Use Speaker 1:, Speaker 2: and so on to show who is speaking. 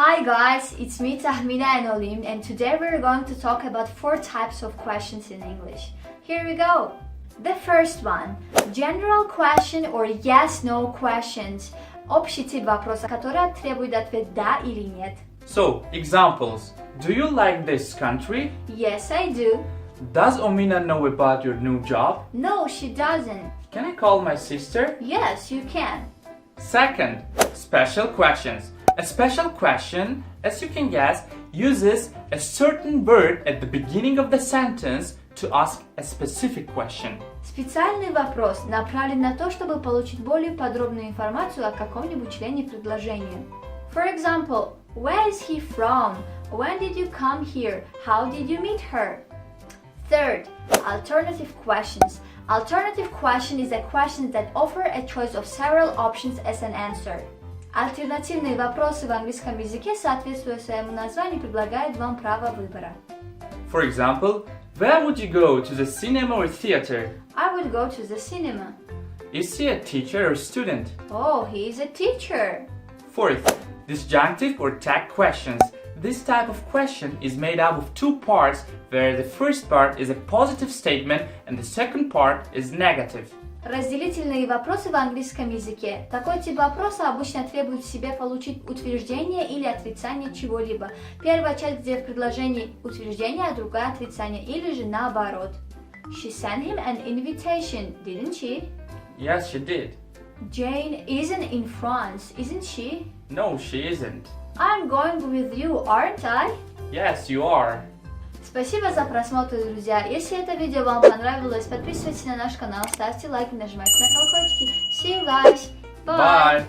Speaker 1: Hi guys, it's me Tahmina and Olim, and today we're going to talk about 4 types of questions in English. Here we go. The first one, general question or yes-no questions. Общий тип вопроса, который требует ответ да или нет.
Speaker 2: So, examples. Do you like this country?
Speaker 1: Yes, I do.
Speaker 2: Does Omina know about your new job?
Speaker 1: No, she doesn't.
Speaker 2: Can I call my sister?
Speaker 1: Yes, you can.
Speaker 2: Second, special questions. A special question, as you can guess, uses a certain word at the beginning of the sentence to ask a specific question.
Speaker 1: Специальный вопрос направлен на то, чтобы получить более подробную информацию о каком-нибудь члене предложения. For example, where is he from? When did you come here? How did you meet her? Third, alternative questions. Alternative question is a question that offer a choice of several options as an answer. Альтернативные вопросы в английском языке, соответствуя своему названию, предлагают вам право выбора.
Speaker 2: For example, where would you go, to the cinema or theater?
Speaker 1: I would go to the cinema.
Speaker 2: Is he a teacher or student?
Speaker 1: Oh, he is a teacher.
Speaker 2: Fourth, disjunctive or tag questions. This type of question is made up of 2 parts, where the first part is a positive statement and the second part is negative.
Speaker 1: Разделительные вопросы в английском языке. Такой тип вопроса обычно требует в себе получить утверждение или отрицание чего-либо. Первая часть, где в предложении утверждение, а другая отрицание, или же наоборот. She sent him an invitation, didn't she?
Speaker 2: Yes, she did.
Speaker 1: Jane isn't in France, isn't she?
Speaker 2: No, she isn't.
Speaker 1: I'm going with you, aren't I?
Speaker 2: Yes, you are.
Speaker 1: Спасибо за просмотр, друзья. Если это видео вам понравилось, подписывайтесь на наш канал, ставьте лайки, нажимайте на колокольчики. See you guys. Bye.
Speaker 2: Bye.